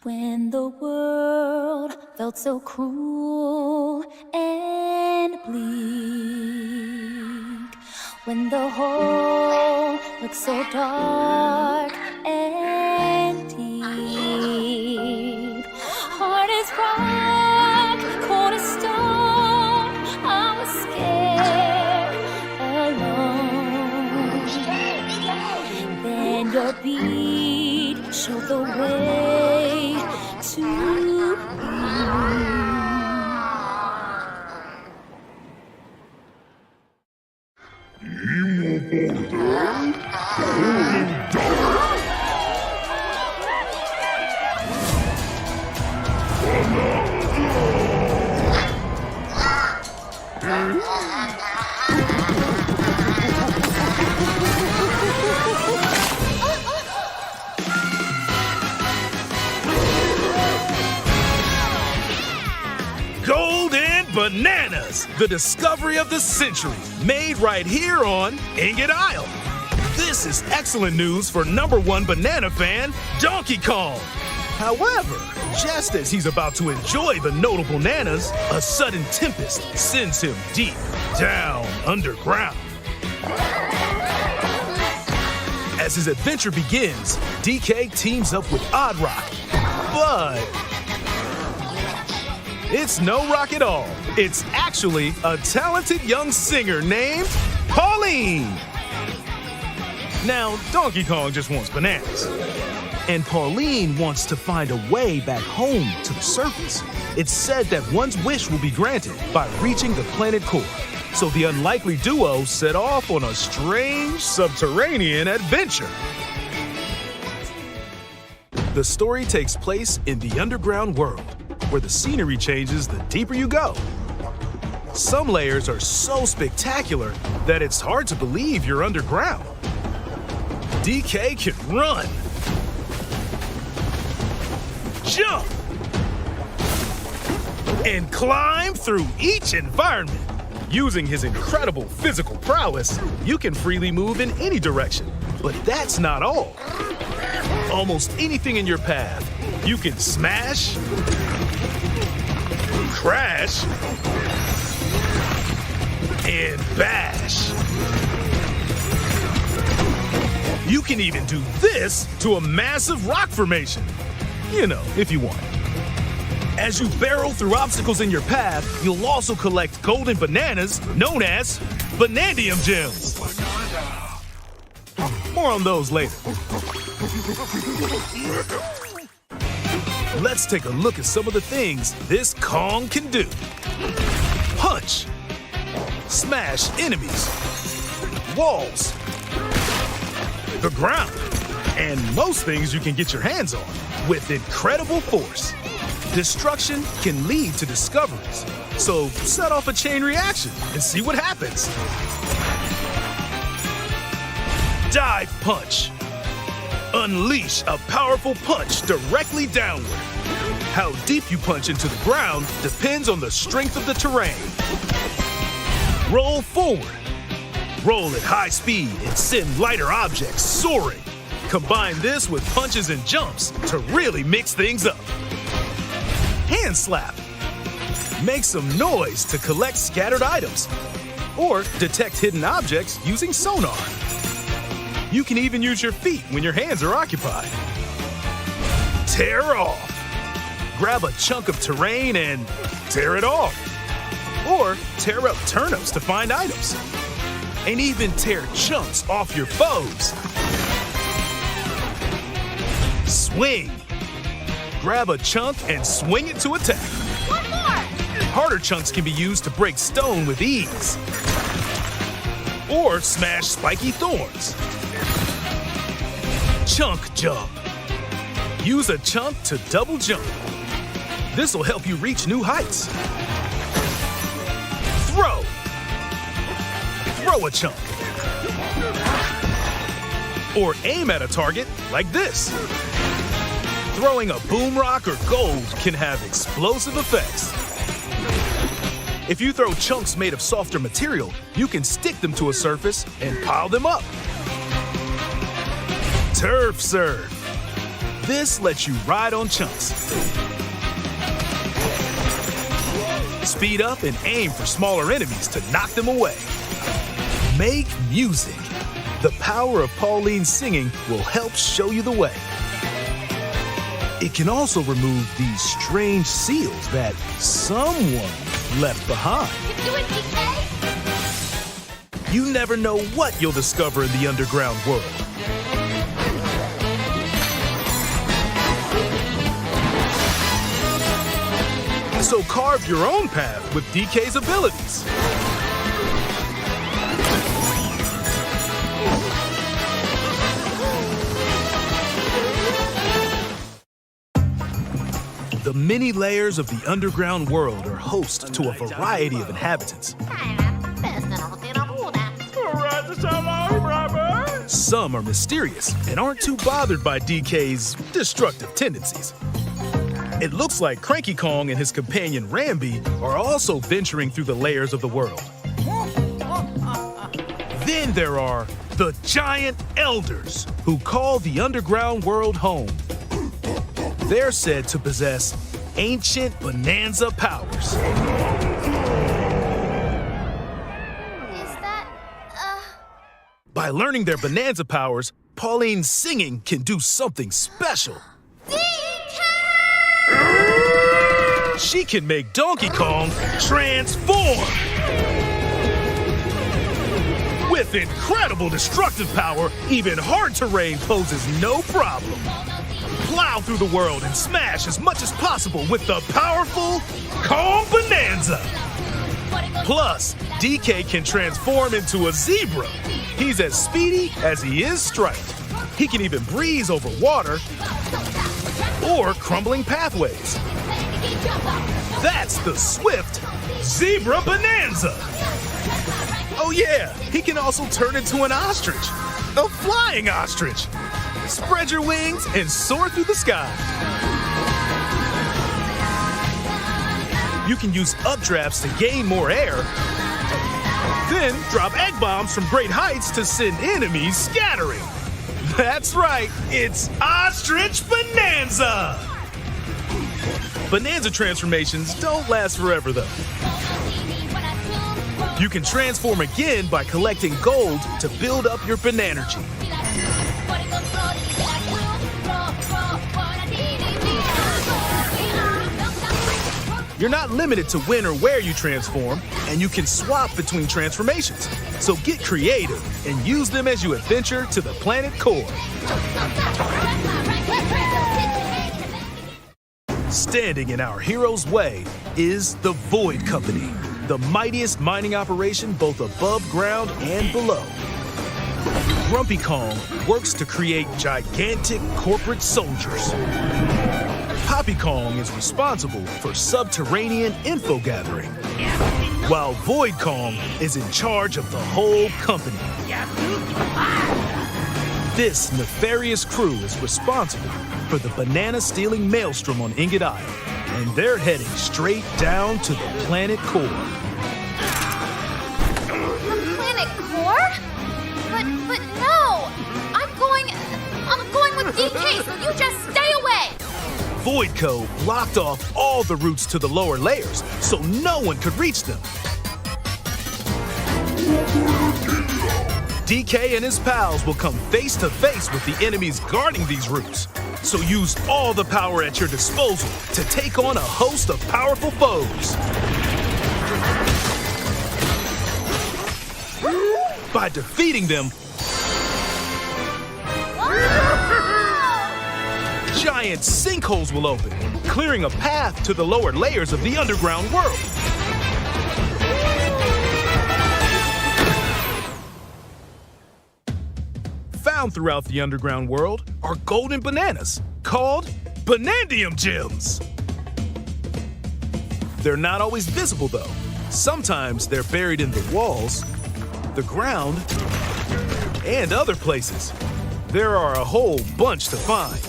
When the world felt so cruel and bleak, when the hole looked so dark and deep, hard as rock, cold as stone, I was scared alone. Then your beat showed the way to you. Golden Bananas, the discovery of the century, made right here on Ingot Isle. This is excellent news for #1 banana fan, Donkey Kong. However, just as he's about to enjoy the notable bananas, a sudden tempest sends him deep down underground. As his adventure begins, DK teams up with Odd Rock, but it's no rock at all. It's actually a talented young singer named Pauline. Now, Donkey Kong just wants bananas. And Pauline wants to find a way back home to the surface. It's said that one's wish will be granted by reaching the planet core. So the unlikely duo set off on a strange subterranean adventure. The story takes place in the underground world, where the scenery changes the deeper you go. Some layers are so spectacular that it's hard to believe you're underground. DK can run, jump, and climb through each environment. Using his incredible physical prowess, you can freely move in any direction. But that's not all. Almost anything in your path, you can smash, crash, and bash. You can even do this to a massive rock formation. You know, if you want. As you barrel through obstacles in your path, you'll also collect golden bananas known as Banandium gems. More on those later. Let's take a look at some of the things this Kong can do. Punch. Smash enemies. Walls. The ground. And most things you can get your hands on with incredible force. Destruction can lead to discoveries. So set off a chain reaction and see what happens. Dive punch. Unleash a powerful punch directly downward. How deep you punch into the ground depends on the strength of the terrain. Roll forward. Roll at high speed and send lighter objects soaring. Combine this with punches and jumps to really mix things up. Hand slap. Make some noise to collect scattered items. Or detect hidden objects using sonar. You can even use your feet when your hands are occupied. Tear off. Grab a chunk of terrain and tear it off. Or tear up turnips to find items. And even tear chunks off your foes. Swing. Grab a chunk and swing it to attack. One more! Harder chunks can be used to break stone with ease. Or smash spiky thorns. Chunk jump. Use a chunk to double jump. This will help you reach new heights. Throw. Throw a chunk. Or aim at a target like this. Throwing a boom rock or gold can have explosive effects. If you throw chunks made of softer material, you can stick them to a surface and pile them up. Turf serve. This lets you ride on chunks. Speed up and aim for smaller enemies to knock them away. Make music. The power of Pauline's singing will help show you the way. It can also remove these strange seals that someone left behind. Do it, DK! You never know what you'll discover in the underground world. So carve your own path with DK's abilities. The many layers of the underground world are host to a variety of inhabitants. Some are mysterious and aren't too bothered by DK's destructive tendencies. It looks like Cranky Kong and his companion Rambi are also venturing through the layers of the world. Then there are the Giant Elders, who call the underground world home. They're said to possess ancient Bananza powers. Is that, By learning their Bananza powers, Pauline's singing can do something special. She can make Donkey Kong transform! With incredible destructive power, even hard terrain poses no problem. Plow through the world and smash as much as possible with the powerful Kong Bananza! Plus, DK can transform into a zebra. He's as speedy as he is striped. He can even breeze over water or crumbling pathways. That's the swift Zebra Bananza! Oh yeah, he can also turn into an ostrich. A flying ostrich! Spread your wings and soar through the sky. You can use updrafts to gain more air. Then drop egg bombs from great heights to send enemies scattering. That's right, it's Ostrich Bananza! Bananza transformations don't last forever, though. You can transform again by collecting gold to build up your Bananergy. You're not limited to when or where you transform, and you can swap between transformations. So get creative and use them as you adventure to the planet core. Standing in our hero's way is the Void Company, the mightiest mining operation both above ground and below. Grumpy Kong works to create gigantic corporate soldiers. Poppy Kong is responsible for subterranean info gathering, while Void Kong is in charge of the whole company. This nefarious crew is responsible for the banana-stealing maelstrom on Ingot Isle, and they're heading straight down to the planet core. The planet core? But no! I'm going with DK, so you just stay away! Voidco blocked off all the routes to the lower layers, so no one could reach them. DK and his pals will come face to face with the enemies guarding these routes. So use all the power at your disposal to take on a host of powerful foes. By defeating them, giant sinkholes will open, clearing a path to the lower layers of the underground world. Found throughout the underground world are golden bananas called Banandium Gems. They're not always visible though. Sometimes they're buried in the walls, the ground, and other places. There are a whole bunch to find.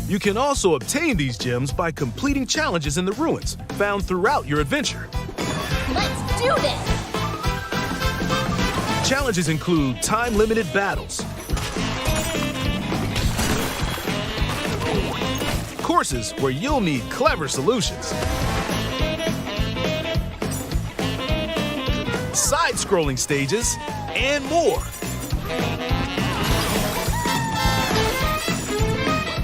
You can also obtain these gems by completing challenges in the ruins found throughout your adventure. Let's do this! Challenges include time-limited battles, courses where you'll need clever solutions. Side-scrolling stages, and more.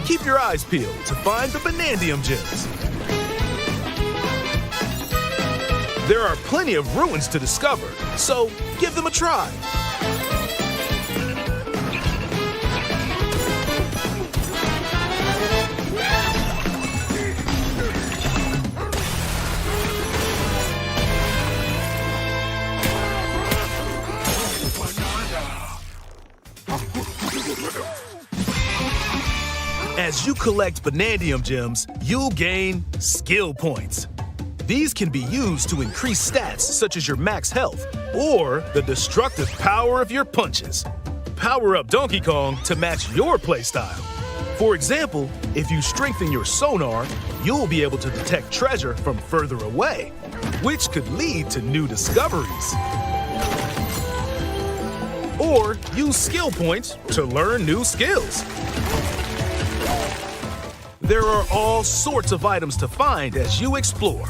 Keep your eyes peeled to find the Banandium gems. There are plenty of ruins to discover, so give them a try. As you collect Banandium gems, you'll gain skill points. These can be used to increase stats such as your max health or the destructive power of your punches. Power up Donkey Kong to match your playstyle. For example, if you strengthen your sonar, you'll be able to detect treasure from further away, which could lead to new discoveries. Or use skill points to learn new skills. There are all sorts of items to find as you explore.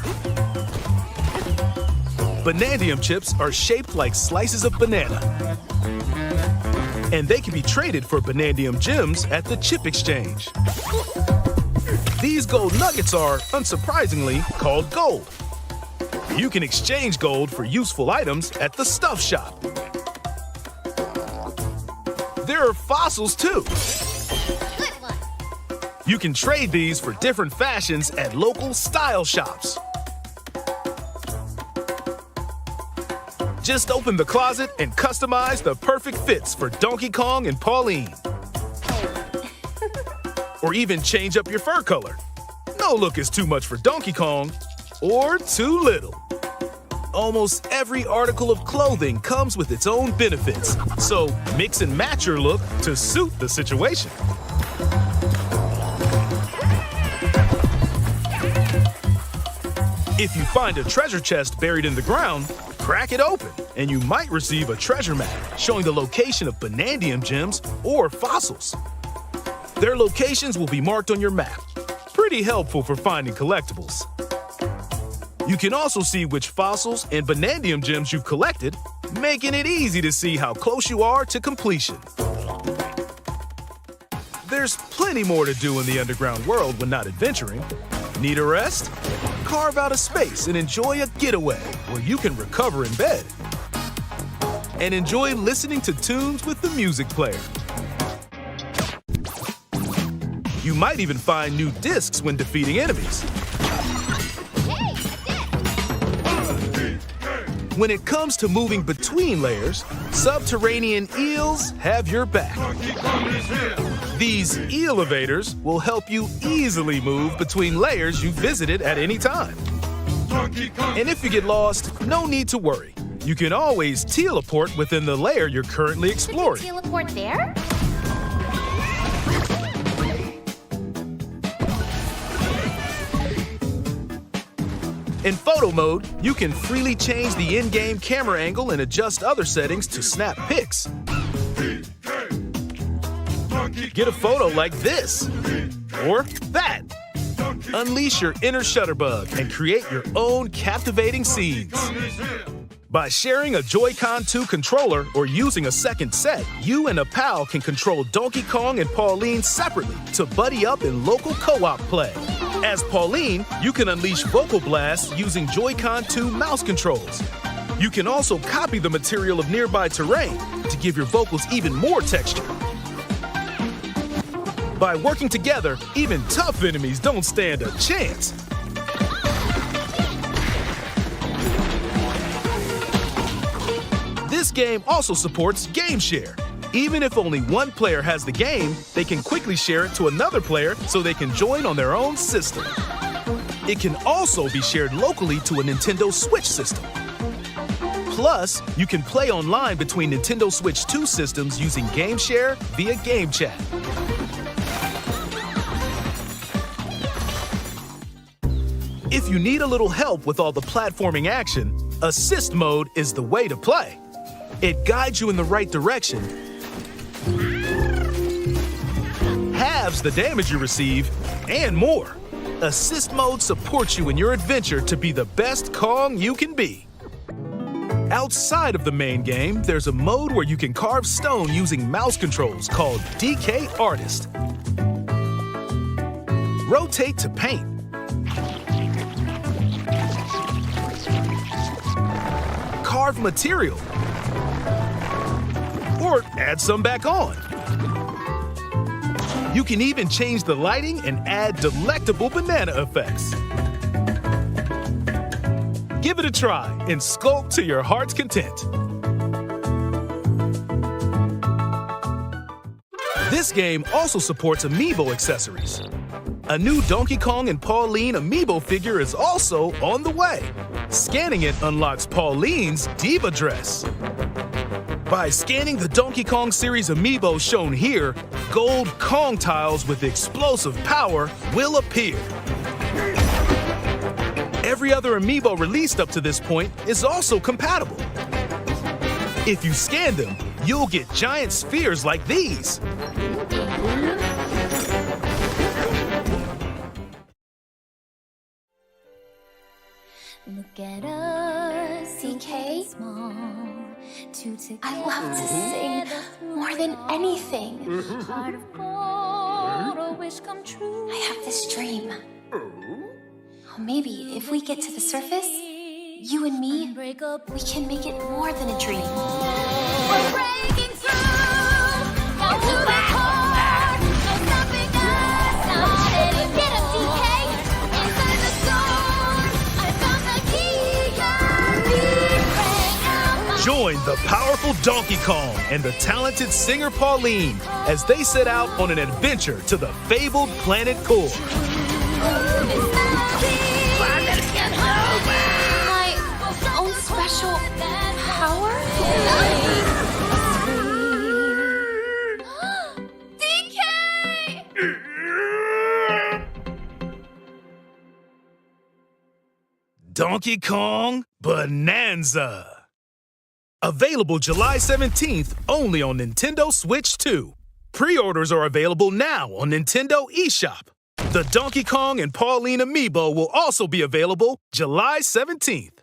Banandium chips are shaped like slices of banana. And they can be traded for Banandium gems at the chip exchange. These gold nuggets are, unsurprisingly, called gold. You can exchange gold for useful items at the stuff shop. There are fossils too. You can trade these for different fashions at local style shops. Just open the closet and customize the perfect fits for Donkey Kong and Pauline. Or even change up your fur color. No look is too much for Donkey Kong, or too little. Almost every article of clothing comes with its own benefits, so mix and match your look to suit the situation. If you find a treasure chest buried in the ground, crack it open, and you might receive a treasure map showing the location of Banandium gems or fossils. Their locations will be marked on your map. Pretty helpful for finding collectibles. You can also see which fossils and Banandium gems you've collected, making it easy to see how close you are to completion. There's plenty more to do in the underground world when not adventuring. Need a rest? Carve out a space and enjoy a getaway where you can recover in bed. And enjoy listening to tunes with the music player. You might even find new discs when defeating enemies. When it comes to moving between layers, subterranean eels have your back. These elevators will help you easily move between layers you visited at any time. And if you get lost, no need to worry. You can always teleport within the layer you're currently exploring. Teleport there? In photo mode, you can freely change the in-game camera angle and adjust other settings to snap pics. Get a photo like this, or that. Unleash your inner shutterbug and create your own captivating scenes. By sharing a Joy-Con 2 controller or using a second set, you and a pal can control Donkey Kong and Pauline separately to buddy up in local co-op play. As Pauline, you can unleash vocal blasts using Joy-Con 2 mouse controls. You can also copy the material of nearby terrain to give your vocals even more texture. By working together, even tough enemies don't stand a chance. This game also supports Game Share. Even if only one player has the game, they can quickly share it to another player so they can join on their own system. It can also be shared locally to a Nintendo Switch system. Plus, you can play online between Nintendo Switch 2 systems using Game Share via Game Chat. If you need a little help with all the platforming action, Assist Mode is the way to play. It guides you in the right direction, halves the damage you receive, and more. Assist mode supports you in your adventure to be the best Kong you can be. Outside of the main game, there's a mode where you can carve stone using mouse controls called DK Artist. Rotate to paint. Carve material. Or add some back on. You can even change the lighting and add delectable banana effects. Give it a try and sculpt to your heart's content. This game also supports amiibo accessories. A new Donkey Kong and Pauline amiibo figure is also on the way. Scanning it unlocks Pauline's diva dress. By scanning the Donkey Kong series amiibo shown here, gold Kong tiles with explosive power will appear. Every other amiibo released up to this point is also compatible. If you scan them, you'll get giant spheres like these. Look at us, DK. I love to sing more than anything. I have this dream. Maybe if we get to the surface, you and me, we can make it more than a dream. We're breaking through, down to the core. No stopping us, not any. Get up, DK, inside the zone. I found the key, Join the powerful Donkey Kong and the talented singer Pauline as they set out on an adventure to the fabled planet core. My own special power? DK! Donkey Kong Bananza. Available July 17th only on Nintendo Switch 2. Pre-orders are available now on Nintendo eShop. The Donkey Kong and Pauline amiibo will also be available July 17th.